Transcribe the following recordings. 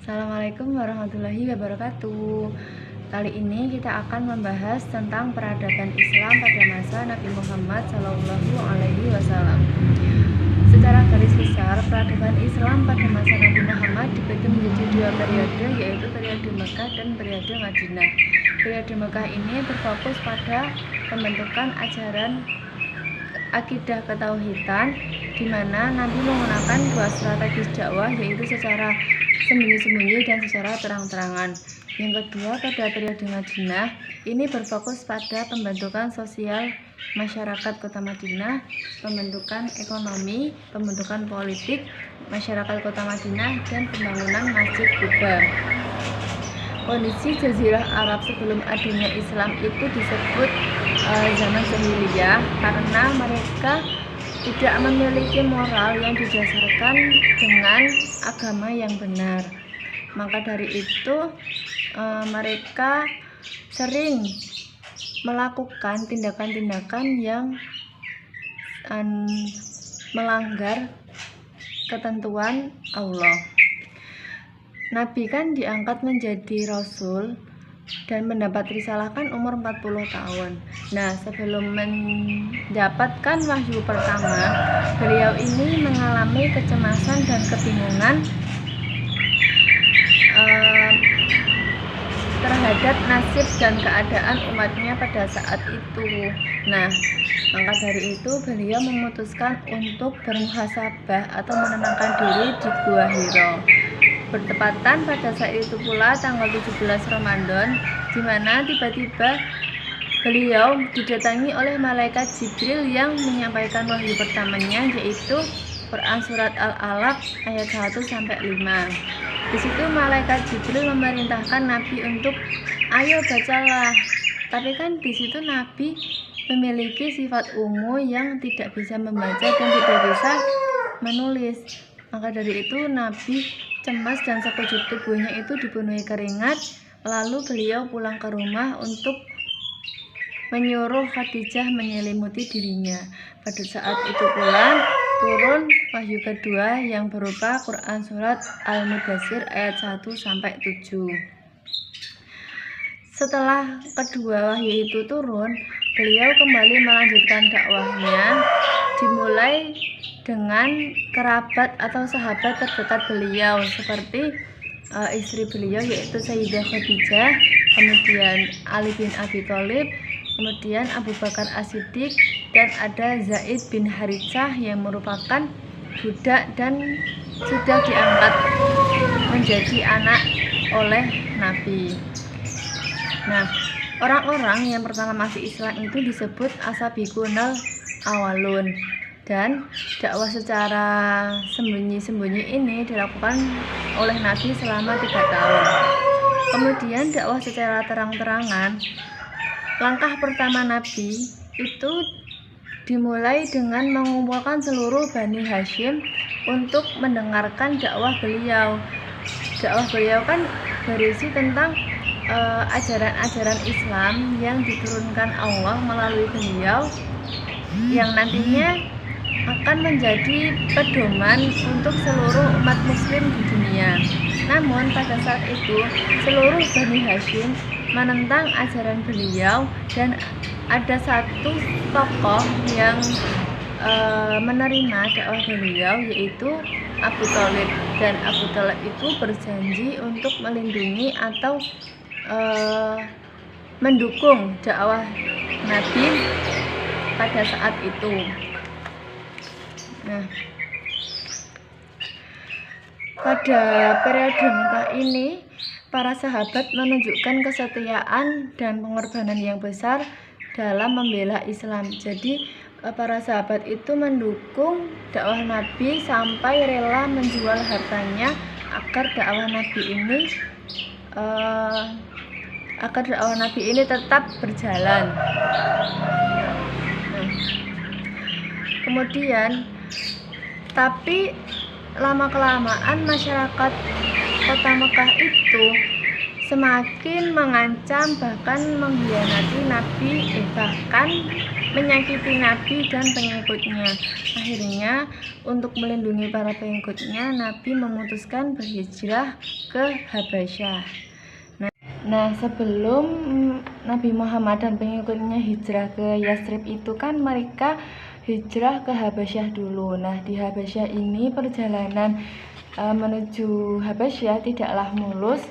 Assalamualaikum warahmatullahi wabarakatuh. Kali ini kita akan membahas tentang peradaban Islam pada masa Nabi Muhammad SAW. Secara garis besar, peradaban Islam pada masa Nabi Muhammad dibagi menjadi dua periode, yaitu periode Mekah dan periode Madinah. Periode Mekah ini berfokus pada pembentukan ajaran akidah ketauhidan, di mana Nabi menggunakan dua strategis dakwah, yaitu secara sembunyi-sembunyi dan secara terang-terangan. Yang kedua, pada periode Madinah ini berfokus pada pembentukan sosial masyarakat kota Madinah, pembentukan ekonomi, pembentukan politik masyarakat kota Madinah, dan pembangunan Masjid Quba. Kondisi Jazirah Arab sebelum adanya Islam itu disebut zaman jahiliyah karena mereka tidak memiliki moral yang didasarkan dengan agama yang benar. Maka dari itu mereka sering melakukan tindakan-tindakan yang melanggar ketentuan Allah. Nabi kan diangkat menjadi rasul dan mendapat risalah kan umur 40 tahun. Nah, sebelum mendapatkan wahyu pertama, beliau ini mengalami kecemasan dan kebingungan terhadap nasib dan keadaan umatnya pada saat itu. Nah, maka dari itu beliau memutuskan untuk bermuhasabah atau menenangkan diri di Gua Hiro. Bertepatan pada saat itu pula tanggal 17 Ramadan, di mana tiba-tiba beliau didatangi oleh malaikat Jibril yang menyampaikan wahyu pertamanya, yaitu Quran surat Al-Alaq ayat 1-5. Di situ malaikat Jibril memerintahkan Nabi untuk ayo bacalah. Tapi kan di situ Nabi memiliki sifat ungu yang tidak bisa membaca dan tidak bisa menulis. Maka dari itu Nabi cemas dan sekujur tubuhnya itu dipenuhi keringat. Lalu beliau pulang ke rumah untuk menyuruh Khadijah menyelimuti dirinya. Pada saat itu pula turun wahyu kedua yang berupa Quran surat Al-Mudaththir ayat 1-7. Setelah kedua wahyu itu turun, beliau kembali melanjutkan dakwahnya, dimulai dengan kerabat atau sahabat terdekat beliau seperti istri beliau yaitu Sayyidah Khadijah, kemudian Ali bin Abi Thalib, kemudian Abu Bakar As-Siddiq, dan ada Zaid bin Haritsah yang merupakan budak dan sudah diangkat menjadi anak oleh Nabi. Nah, orang-orang yang pertama masuk Islam itu disebut As-Sabiqunal Awwalun, dan dakwah secara sembunyi-sembunyi ini dilakukan oleh Nabi selama 3 tahun. Kemudian dakwah secara terang-terangan, langkah pertama Nabi itu dimulai dengan mengumpulkan seluruh Bani Hashim untuk mendengarkan dakwah beliau. Dakwah beliau kan berisi tentang ajaran-ajaran Islam yang diturunkan Allah melalui beliau, yang nantinya akan menjadi pedoman untuk seluruh umat muslim di dunia. Namun pada saat itu seluruh Bani Hashim menentang ajaran beliau, dan ada satu tokoh yang menerima dakwah beliau, yaitu Abu Thalib. Dan Abu Thalib itu berjanji untuk melindungi atau mendukung dakwah Nabi pada saat itu. Nah, pada periode Mekah ini para sahabat menunjukkan kesetiaan dan pengorbanan yang besar dalam membela Islam. Jadi para sahabat itu mendukung dakwah Nabi sampai rela menjual hartanya agar dakwah Nabi ini tetap berjalan. Nah, kemudian tapi lama-kelamaan masyarakat kota Mekah itu semakin mengancam bahkan mengkhianati Nabi, bahkan menyakiti Nabi dan pengikutnya. Akhirnya untuk melindungi para pengikutnya, Nabi memutuskan berhijrah ke Habasyah. Nah, sebelum Nabi Muhammad dan pengikutnya hijrah ke Yasrib itu kan mereka hijrah ke Habasyah dulu. Nah, di Habasyah ini perjalanan menuju Habasyah tidaklah mulus.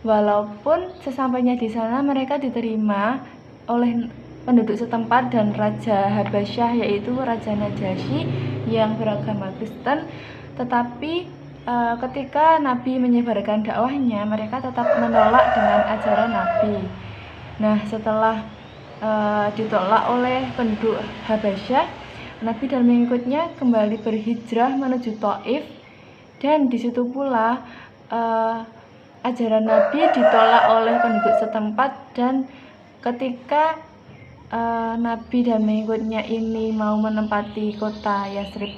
Walaupun sesampainya di sana mereka diterima oleh penduduk setempat dan Raja Habasyah, yaitu Raja Najasyi yang beragama Kristen, tetapi ketika Nabi menyebarkan dakwahnya, mereka tetap menolak dengan ajaran Nabi. Nah, setelah ditolak oleh penduduk Habasyah, Nabi dan pengikutnya kembali berhijrah menuju Thaif, dan di situ pula ajaran Nabi ditolak oleh penduduk setempat. Dan ketika Nabi dan pengikutnya ini mau menempati kota Yasrib,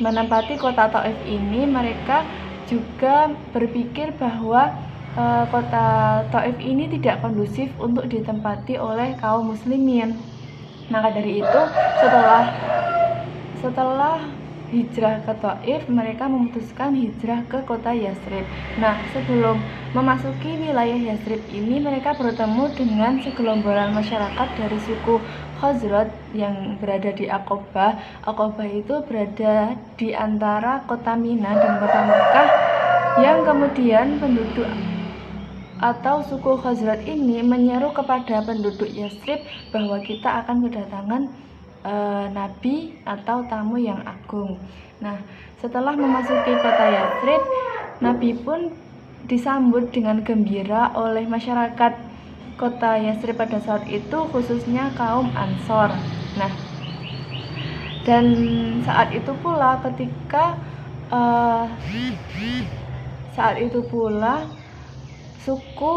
menempati kota Thaif ini, mereka juga berpikir bahwa kota Thaif ini tidak kondusif untuk ditempati oleh kaum muslimin. Maka dari itu, setelah hijrah ke Thaif, mereka memutuskan hijrah ke kota Yasrib. Nah, sebelum memasuki wilayah Yasrib ini, mereka bertemu dengan segelomboran masyarakat dari suku Khazraj yang berada di Aqabah. Aqabah itu berada di antara kota Mina dan kota Mekah, yang kemudian penduduk atau suku Khazraj ini menyeru kepada penduduk Yasrib bahwa kita akan kedatangan Nabi atau tamu yang agung. Nah, setelah memasuki kota Yasrib, Nabi pun disambut dengan gembira oleh masyarakat kota Yasrib pada saat itu, khususnya kaum Ansor. Nah, dan saat itu pula suku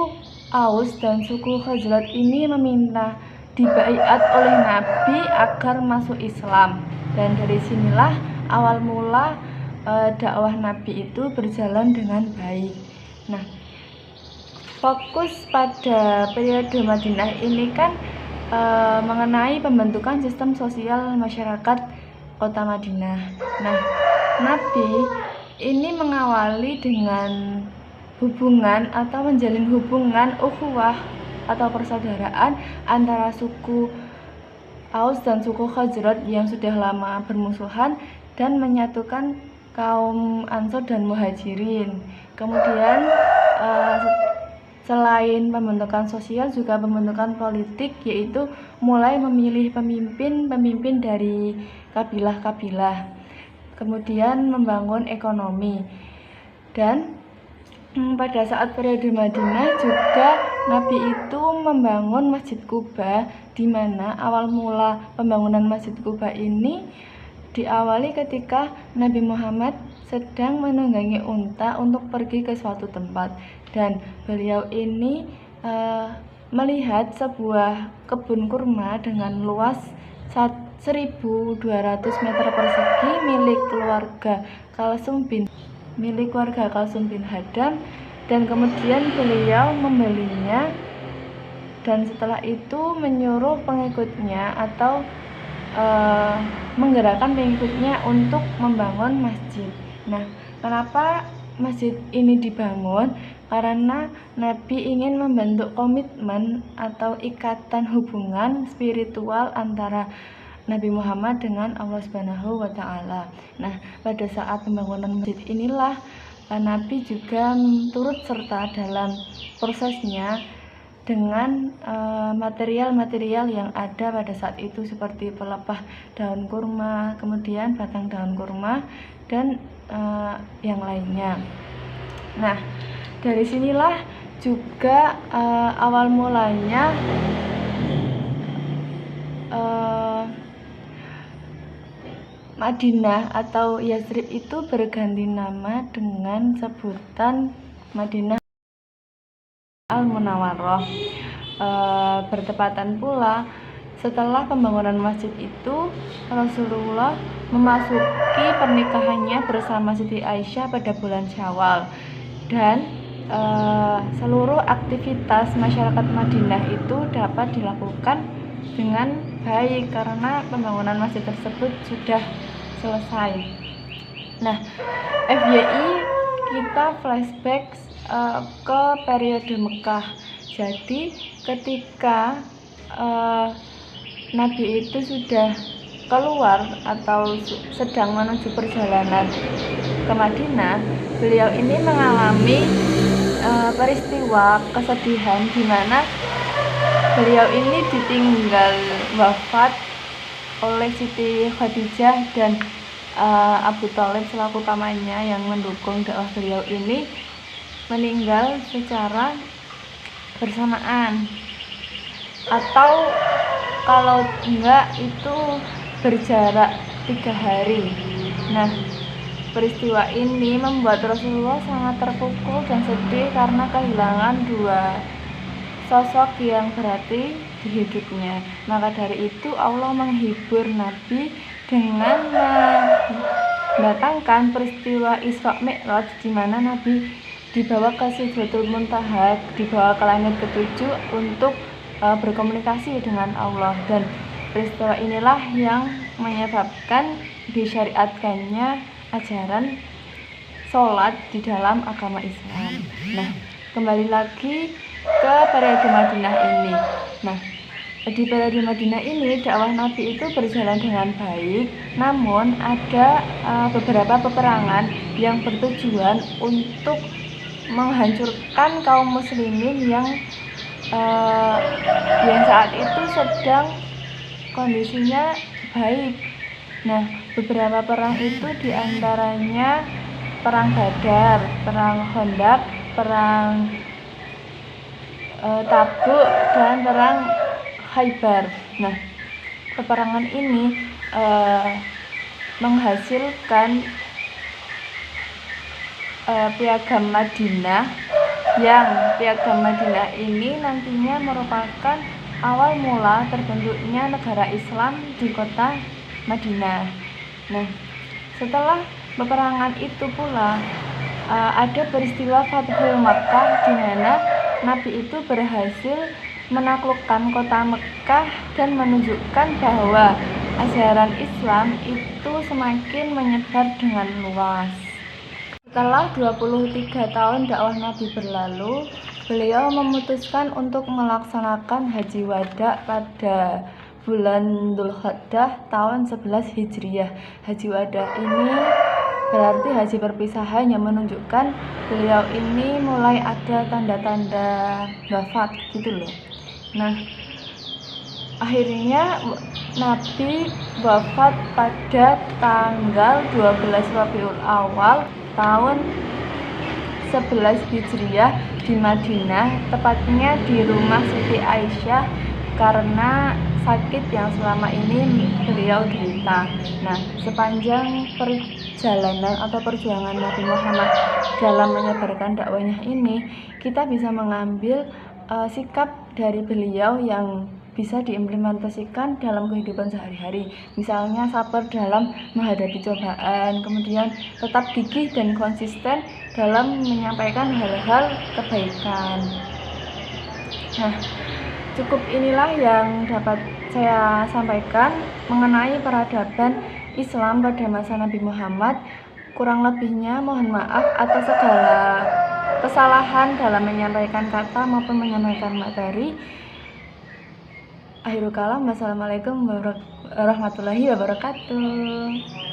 Aus dan suku Khazraj ini meminta dibaiat oleh Nabi agar masuk Islam, dan dari sinilah awal mula dakwah Nabi itu berjalan dengan baik. Nah, fokus pada periode Madinah ini kan mengenai pembentukan sistem sosial masyarakat kota Madinah. Nah, Nabi ini mengawali dengan hubungan atau menjalin hubungan ukhuwah atau persaudaraan antara suku Aus dan suku Khazraj yang sudah lama bermusuhan, dan menyatukan kaum Ansor dan Muhajirin. Kemudian selain pembentukan sosial, juga pembentukan politik, yaitu mulai memilih pemimpin dari kabilah-kabilah. Kemudian membangun ekonomi. Dan pada saat periode Madinah juga Nabi itu membangun Masjid Quba, di mana awal mula pembangunan Masjid Quba ini diawali ketika Nabi Muhammad sedang menunggangi unta untuk pergi ke suatu tempat, dan beliau ini melihat sebuah kebun kurma dengan luas 1.200 meter persegi milik keluarga Kalsum bin Hadam, dan kemudian beliau membelinya, dan setelah itu menyuruh pengikutnya atau menggerakkan pengikutnya untuk membangun masjid. Nah, kenapa masjid ini dibangun? Karena Nabi ingin membentuk komitmen atau ikatan hubungan spiritual antara Nabi Muhammad dengan Allah Subhanahu wa Ta'ala. Nah, pada saat pembangunan masjid inilah Nabi juga turut serta dalam prosesnya dengan material-material yang ada pada saat itu, seperti pelepah daun kurma, kemudian batang daun kurma, dan yang lainnya. Nah, dari sinilah juga awal mulanya Madinah atau Yasrib itu berganti nama dengan sebutan Madinah Al-Munawwarah. Bertepatan pula setelah pembangunan masjid itu, Rasulullah memasuki pernikahannya bersama Siti Aisyah pada bulan Syawal, dan seluruh aktivitas masyarakat Madinah itu dapat dilakukan dengan baik karena pembangunan masjid tersebut sudah selesai. Nah, FYI kita flashback ke periode Mekah. Jadi ketika Nabi itu sudah keluar atau sedang menuju perjalanan ke Madinah, beliau ini mengalami peristiwa kesedihan di mana beliau ini ditinggal wafat oleh Siti Khadijah dan Abu Thalib selaku pamannya yang mendukung dakwah beliau ini meninggal secara bersamaan, atau kalau enggak itu berjarak 3 hari. Nah, peristiwa ini membuat Rasulullah sangat terpukul dan sedih karena kehilangan dua sosok yang berarti di hidupnya. Maka dari itu Allah menghibur Nabi dengan mendatangkan peristiwa Isra Mi'raj, di mana Nabi dibawa ke Sidratul Muntaha, dibawa ke langit ketujuh untuk berkomunikasi dengan Allah. Dan peristiwa inilah yang menyebabkan disyariatkannya ajaran sholat di dalam agama Islam. Nah, kembali lagi ke periode Madinah ini. Nah, di periode Madinah ini dakwah Nabi itu berjalan dengan baik, namun ada beberapa peperangan yang bertujuan untuk menghancurkan kaum muslimin yang saat itu sedang kondisinya baik. Nah, beberapa perang itu diantaranya perang Badar, perang Khandaq, perang Tabuk, dan perang Khaybar. Nah, peperangan ini menghasilkan Piagam Madinah, yang Piagam Madinah ini nantinya merupakan awal mula terbentuknya negara Islam di kota Madinah. Nah, setelah peperangan itu pula ada peristiwa Fathul Makkah, di mana Nabi itu berhasil menaklukkan kota Mekah dan menunjukkan bahwa ajaran Islam itu semakin menyebar dengan luas. Setelah 23 tahun dakwah Nabi berlalu, beliau memutuskan untuk melaksanakan haji wada pada bulan Dzulqa'dah tahun 11 Hijriah. Haji wada ini berarti haji perpisahan yang menunjukkan beliau ini mulai ada tanda-tanda wafat gitu loh. Nah, akhirnya Nabi wafat pada tanggal 12 Rabiul Awal tahun 11 Hijriah di Madinah, tepatnya di rumah Siti Aisyah karena sakit yang selama ini beliau derita. Nah, sepanjang perjalanan atau perjuangan Nabi Muhammad dalam menyebarkan dakwahnya ini, kita bisa mengambil sikap dari beliau yang bisa diimplementasikan dalam kehidupan sehari-hari. Misalnya sabar dalam menghadapi cobaan, kemudian tetap gigih dan konsisten dalam menyampaikan hal-hal kebaikan. Nah, cukup inilah yang dapat saya sampaikan mengenai peradaban Islam pada masa Nabi Muhammad. Kurang lebihnya mohon maaf atas segala kesalahan dalam menyampaikan kata maupun menyampaikan materi. Akhirul kalam, wassalamualaikum warahmatullahi wabarakatuh.